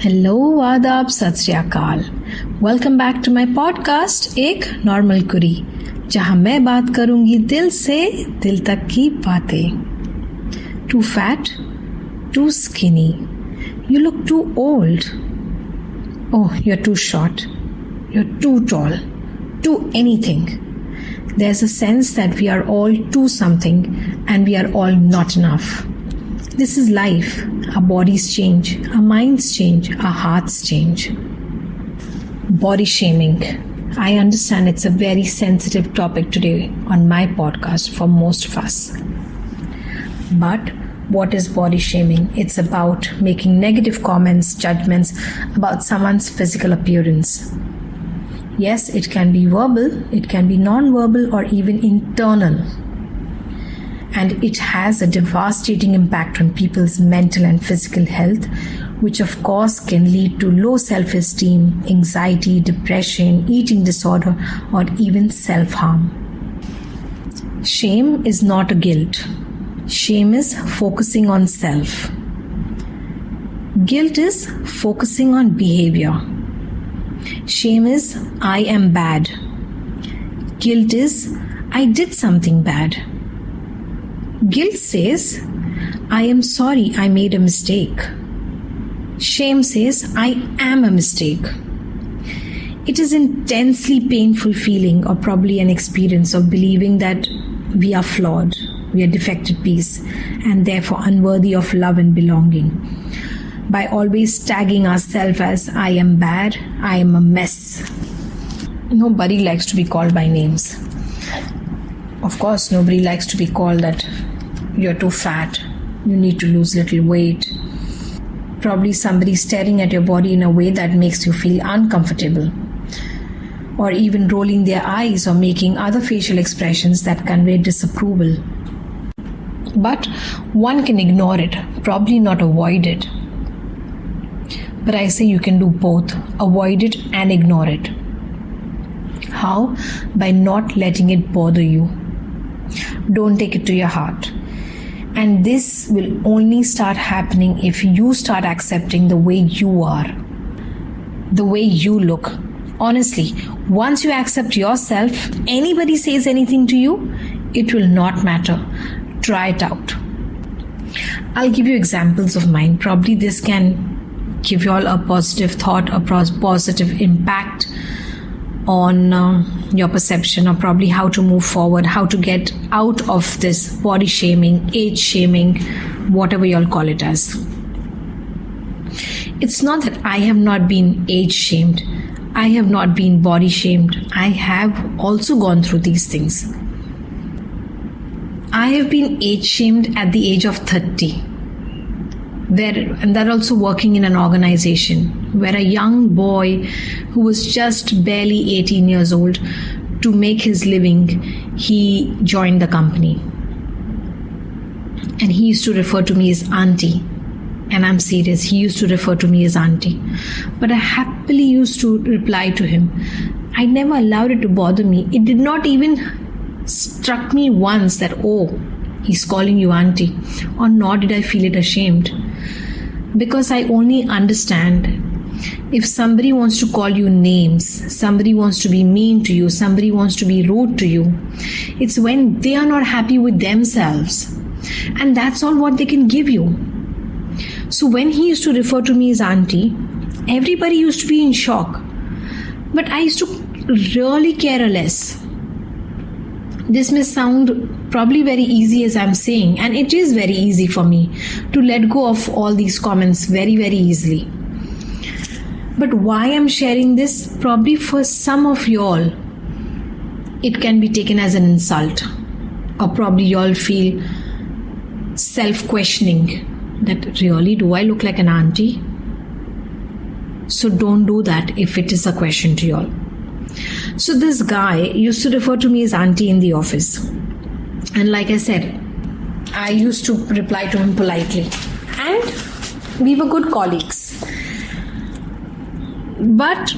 Hello आदाब Sat Sri Akal. Welcome back to my podcast एक normal कुरी, जहां मैं बात करूंगी दिल से दिल तक की बातें। Too fat, too skinny, you look too old, oh you are too short, you are too tall, too anything. There's a sense that we are all too something and we are all not enough. This is life. Our bodies change, our minds change, our hearts change. Body shaming. I understand it's a very sensitive topic today on my podcast for most of us. But what is body shaming? It's about making negative comments, judgments about someone's physical appearance. Yes, it can be verbal, it can be non-verbal or even internal. And it has a devastating impact on people's mental and physical health, which of course can lead to low self-esteem, anxiety, depression, eating disorder, or even self-harm. Shame is not a guilt. Shame is focusing on self. Guilt is focusing on behavior. Shame is I am bad. Guilt is I did something bad. Guilt says I am sorry I made a mistake. Shame says I am a mistake. It is intensely painful feeling or probably an experience of believing that we are flawed, we are defective piece and therefore unworthy of love and belonging. By always tagging ourselves as I am bad, I am a mess. Nobody likes to be called by names. Of course, nobody likes to be called that you're too fat, you need to lose little weight. Probably somebody staring at your body in a way that makes you feel uncomfortable. Or even rolling their eyes or making other facial expressions that convey disapproval. But one can ignore it, probably not avoid it. But I say you can do both, avoid it and ignore it. How? By not letting it bother you. Don't take it to your heart. And this will only start happening if you start accepting the way you are, the way you look. Honestly, once you accept yourself, anybody says anything to you, it will not matter. Try it out. I'll give you examples of mine. Probably this can give you all a positive thought, a positive impact on your perception, or probably how to move forward, how to get out of this body shaming, age shaming, whatever you all call it as. It's not that I have not been age shamed. I have not been body shamed. I have also gone through these things. I have been age shamed at the age of 30. And that also working in an organization where a young boy who was just barely 18 years old, to make his living, he joined the company. And he used to refer to me as auntie. And I'm serious, he used to refer to me as auntie. But I happily used to reply to him. I never allowed it to bother me. It did not even struck me once that, oh, he's calling you auntie, or nor did I feel it ashamed. Because I only understand if somebody wants to call you names, somebody wants to be mean to you, somebody wants to be rude to you, it's when they are not happy with themselves. And that's all what they can give you. So when he used to refer to me as auntie, everybody used to be in shock. But I used to really care less. This may sound probably very easy as I'm saying, and it is very easy for me to let go of all these comments very, very easily. But why I'm sharing this? Probably for some of y'all, it can be taken as an insult, or probably y'all feel self-questioning that really, do I look like an auntie? So don't do that if it is a question to y'all. So this guy used to refer to me as auntie in the office. And like I said, I used to reply to him politely. And we were good colleagues. But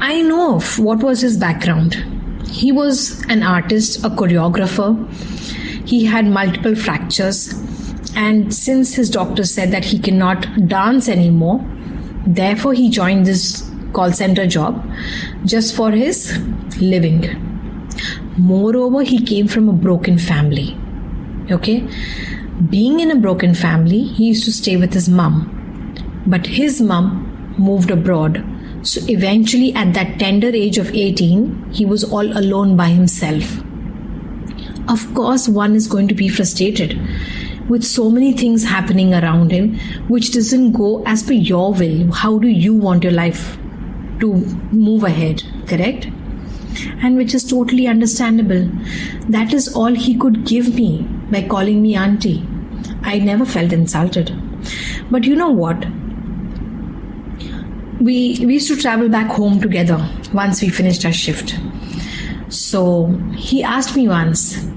I know of what was his background. He was an artist, a choreographer. He had multiple fractures. And since his doctor said that he cannot dance anymore, Therefore, he joined this call center job just for his living. Moreover, he came from a broken family. Okay? Being in a broken family, he used to stay with his mom. But his mom moved abroad. So eventually, at that tender age of 18, he was all alone by himself. Of course, one is going to be frustrated with so many things happening around him, which doesn't go as per your will. How do you want your life to move ahead, correct? And which is totally understandable. That is all he could give me by calling me auntie. I never felt insulted. But you know what? We used to travel back home together once we finished our shift. So he asked me once,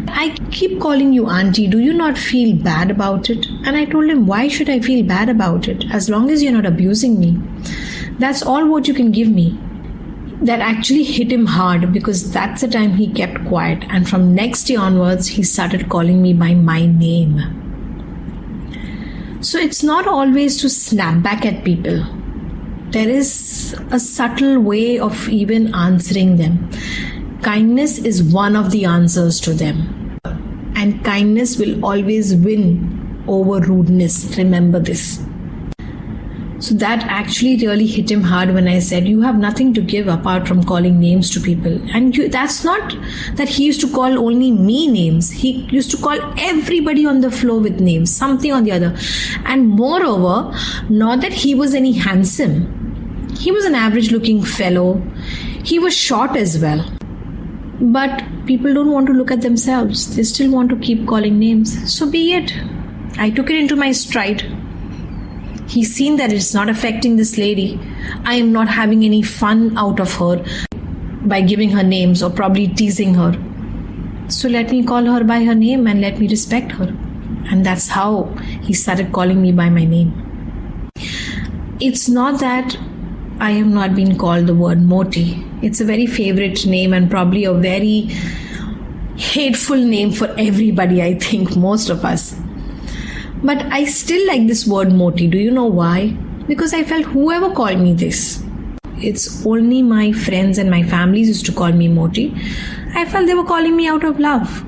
I keep calling you auntie, do you not feel bad about it? And I told him, why should I feel bad about it? As long as you're not abusing me. That's all what you can give me. That actually hit him hard because that's the time he kept quiet. And from next day onwards, he started calling me by my name. So it's not always to snap back at people. There is a subtle way of even answering them. Kindness is one of the answers to them. And kindness will always win over rudeness. Remember this. So that actually really hit him hard when I said, you have nothing to give apart from calling names to people. And that's not that he used to call only me names. He used to call everybody on the floor with names, something or the other. And moreover, not that he was any handsome. He was an average looking fellow. He was short as well. But people don't want to look at themselves. They still want to keep calling names. So be it. I took it into my stride. He's seen that it's not affecting this lady. I am not having any fun out of her by giving her names or probably teasing her. So let me call her by her name and let me respect her. And that's how he started calling me by my name. It's not that I am not being called the word Moti. It's a very favorite name and probably a very hateful name for everybody, I think, most of us. But I still like this word Moti. Do you know why? Because I felt whoever called me this, it's only my friends and my families used to call me Moti. I felt they were calling me out of love.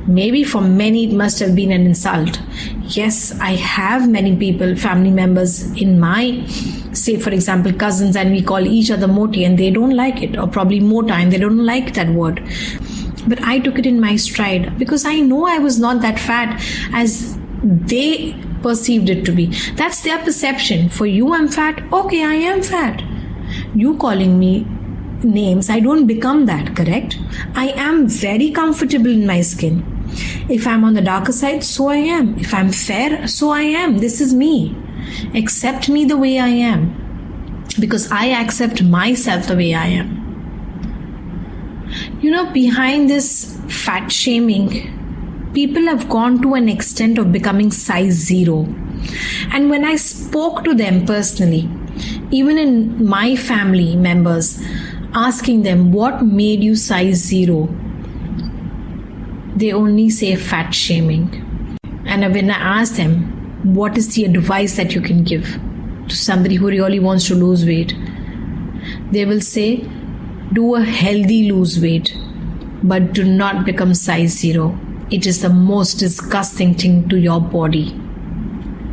Maybe for many it must have been an insult. Yes, I have many people, family members in my, say for example, cousins, and we call each other Moti and they don't like it, or probably Mota and they don't like that word. But I took it in my stride because I know I was not that fat as they perceived it to be. That's their perception. For you, I'm fat. Okay, I am fat. You calling me names, I don't become that, correct? I am very comfortable in my skin. If I'm on the darker side, so I am. If I'm fair, so I am. This is me. Accept me the way I am. Because I accept myself the way I am. You know, behind this fat shaming, people have gone to an extent of becoming size 0. And when I spoke to them personally, even in my family members, asking them what made you size 0, they only say fat shaming. And when I ask them, what is the advice that you can give to somebody who really wants to lose weight, they will say, do a healthy lose weight, but do not become size 0. It is the most disgusting thing to your body.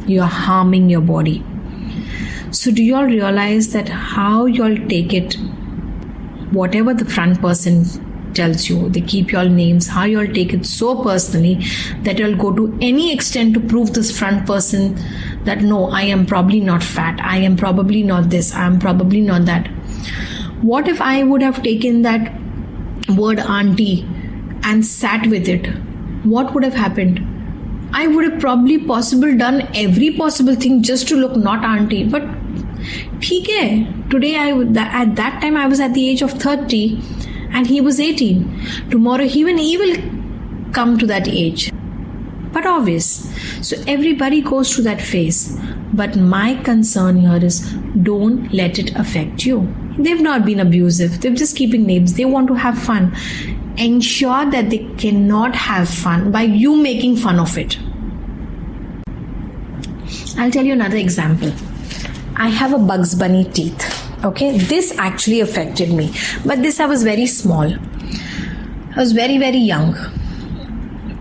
You are harming your body. So do you all realize that how you all take it, whatever the front person tells you, they keep your names, how you all take it so personally that you'll go to any extent to prove this front person that no, I am probably not fat, I am probably not this, I am probably not that. What if I would have taken that word auntie and sat with it? What would have happened? I would have probably done every possible thing just to look not auntie. But theek hai, today at that time I was at the age of 30 and he was 18. Tomorrow he will come to that age. But obvious. So everybody goes through that phase. But my concern here is don't let it affect you. They've not been abusive. They're just keeping names. They want to have fun. Ensure that they cannot have fun by you making fun of it. I'll tell you another example. I have a Bugs Bunny teeth. Okay, this actually affected me, but this I was very small. I was very, very young,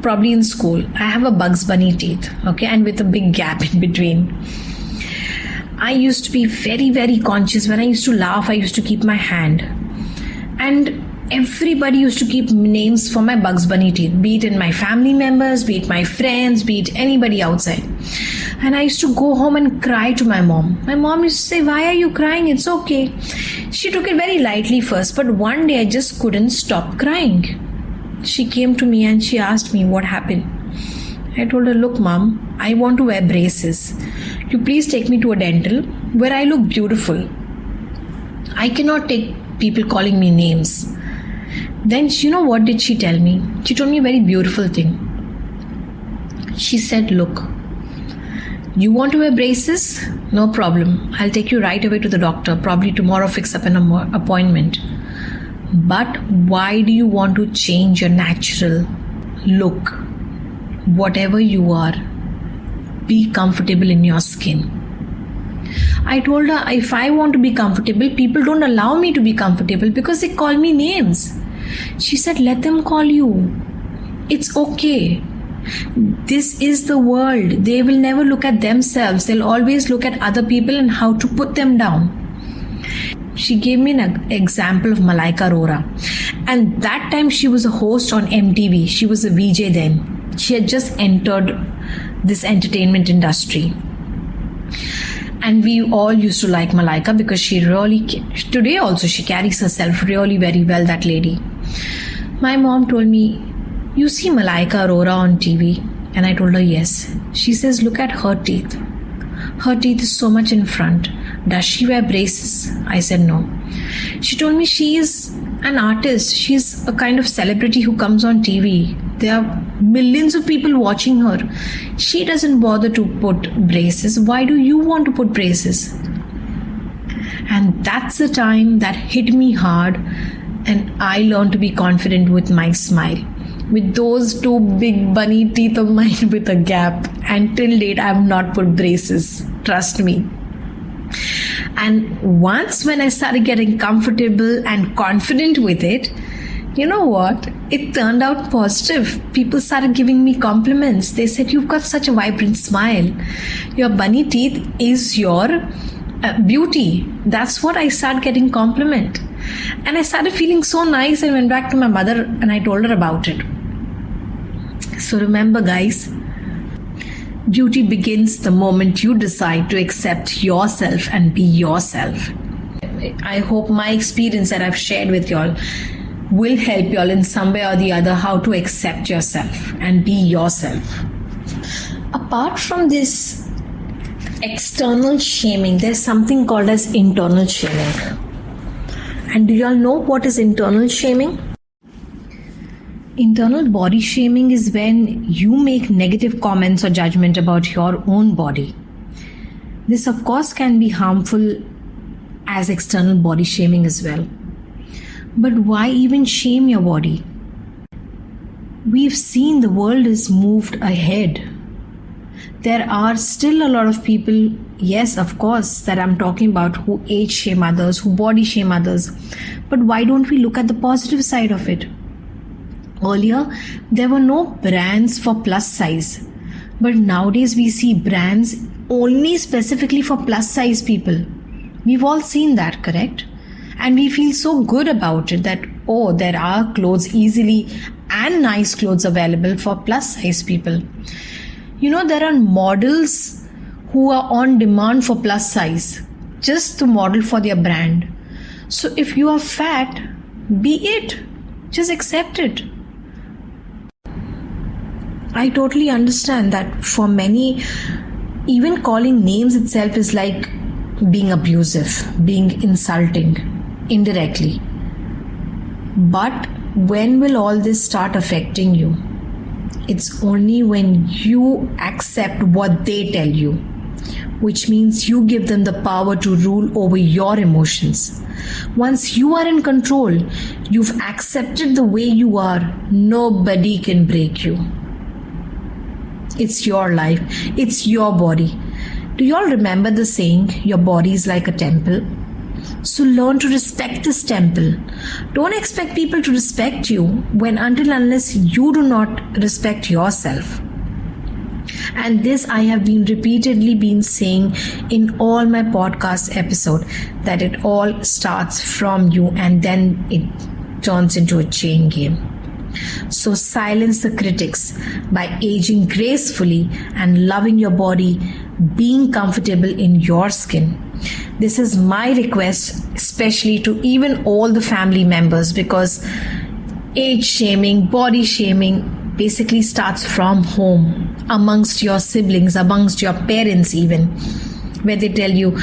probably in school. I have a Bugs Bunny teeth, okay, and with a big gap in between. I used to be very, very conscious. When I used to laugh, I used to keep my hand. And everybody used to keep names for my Bugs Bunny teeth, be it in my family members, be it my friends, be it anybody outside. And I used to go home and cry to my mom. My mom used to say, "Why are you crying? It's okay." She took it very lightly first, but one day I just couldn't stop crying. She came to me and she asked me what happened. I told her, "Look, Mom, I want to wear braces. You please take me to a dental where I look beautiful. I cannot take people calling me names." Then you know what did she tell me? She told me a very beautiful thing. She said, "Look, you want to wear braces? No problem. I'll take you right away to the doctor. Probably tomorrow fix up an appointment. But why do you want to change your natural look? Whatever you are, be comfortable in your skin." I told her, if I want to be comfortable, people don't allow me to be comfortable because they call me names. She said, "Let them call you. It's okay. This is the world. They will never look at themselves. They'll always look at other people and how to put them down." She gave me an example of Malaika Arora. And that time she was a host on MTV. She was a VJ then. She had just entered this entertainment industry. And we all used to like Malaika because she really, today also she carries herself really very well, that lady. My mom told me, "You see Malaika Arora on TV?" And I told her, "Yes." She says, "Look at her teeth. Her teeth is so much in front. Does she wear braces?" I said, "No." She told me she is an artist. She's a kind of celebrity who comes on TV. There are millions of people watching her. She doesn't bother to put braces. Why do you want to put braces? And that's the time that hit me hard, and I learned to be confident with my smile. With those two big bunny teeth of mine with a gap. And till date, I have not put braces. Trust me. And once when I started getting comfortable and confident with it, you know what? It turned out positive. People started giving me compliments. They said, "You've got such a vibrant smile. Your bunny teeth is your beauty." That's what I started getting compliment. And I started feeling so nice and went back to my mother and I told her about it. So remember, guys, beauty begins the moment you decide to accept yourself and be yourself. I hope my experience that I've shared with y'all will help y'all in some way or the other how to accept yourself and be yourself. Apart from this external shaming, there's something called as internal shaming. And do y'all know what is internal shaming? Internal body shaming is when you make negative comments or judgment about your own body. This, of course, can be harmful as external body shaming as well. But why even shame your body? We've seen the world is moved ahead. There are still a lot of people, yes, of course, that I'm talking about, who age shame others, who body shame others. But why don't we look at the positive side of it? Earlier, there were no brands for plus size. But nowadays, we see brands only specifically for plus size people. We've all seen that, correct? And we feel so good about it that, oh, there are clothes easily and nice clothes available for plus size people. You know, there are models who are on demand for plus size, just to model for their brand. So if you are fat, be it. Just accept it. I totally understand that for many, even calling names itself is like being abusive, being insulting, indirectly. But when will all this start affecting you? It's only when you accept what they tell you, which means you give them the power to rule over your emotions. Once you are in control, you've accepted the way you are, nobody can break you. It's your life, it's your body. Do you all remember the saying, your body is like a temple? So learn to respect this temple. Don't expect people to respect you until unless you do not respect yourself. And this I have been repeatedly saying in all my podcast episode, that it all starts from you and then it turns into a chain game. So silence the critics by aging gracefully and loving your body, being comfortable in your skin. This is my request, especially to even all the family members, because age shaming, body shaming basically starts from home, amongst your siblings, amongst your parents even, where they tell you,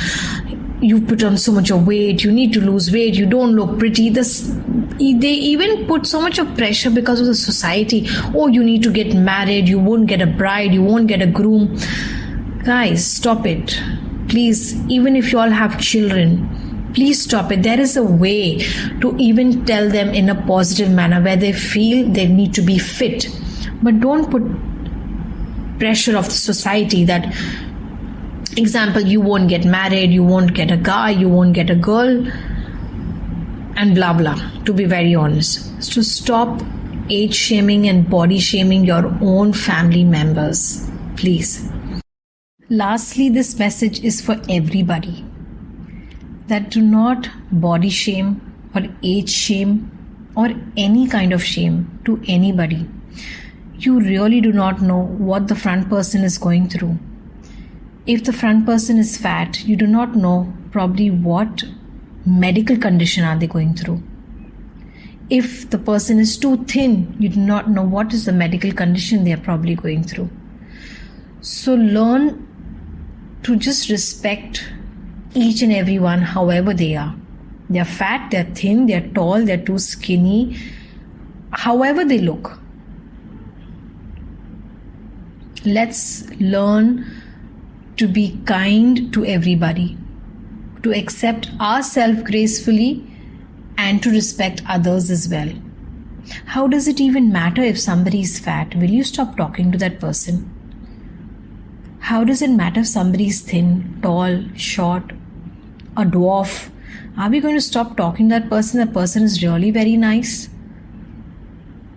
you put on so much of weight, you need to lose weight, you don't look pretty. They even put so much of pressure because of the society. Oh, you need to get married, you won't get a bride, you won't get a groom. Guys, stop it. Please, even if you all have children, please stop it. There is a way to even tell them in a positive manner where they feel they need to be fit. But don't put pressure of the society that, example, you won't get married, you won't get a guy, you won't get a girl, and blah blah, to be very honest. So stop age shaming and body shaming your own family members, please. Lastly, this message is for everybody, that do not body shame or age shame or any kind of shame to anybody. You really do not know what the front person is going through. If the front person is fat, you do not know probably what medical condition are they going through. If the person is too thin, you do not know what is the medical condition they are probably going through. So learn to just respect each and every one however they are. They are fat, they are thin, they are tall, they are too skinny, however they look. Let's learn to be kind to everybody, to accept ourselves gracefully and to respect others as well. How does it even matter if somebody is fat? Will you stop talking to that person? How does it matter if somebody is thin, tall, short, a dwarf? Are we going to stop talking to that person? That person is really very nice?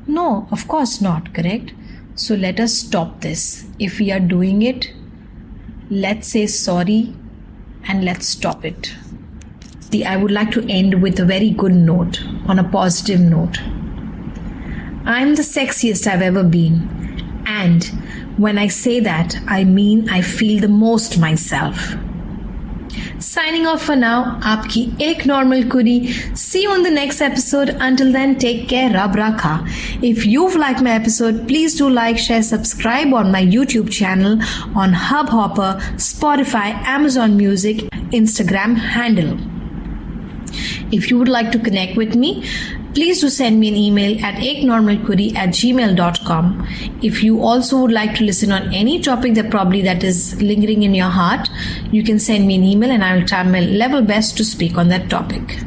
No, of course not, correct? So let us stop this. If we are doing it, let's say sorry and let's stop it. I would like to end with a very good note, on a positive note. I'm the sexiest I've ever been. And when I say that, I mean I feel the most myself. Signing off for now, आपकी एक normal कुड़ी. See you on the next episode. Until then, take care. Rab rakha. If you've liked my episode, please do like, share, subscribe on my YouTube channel, on Hubhopper, Spotify, Amazon Music, Instagram handle. If you would like to connect with me, please do send me an email at eknormalkuri@gmail.com. If you also would like to listen on any topic that is lingering in your heart, you can send me an email and I will try my level best to speak on that topic.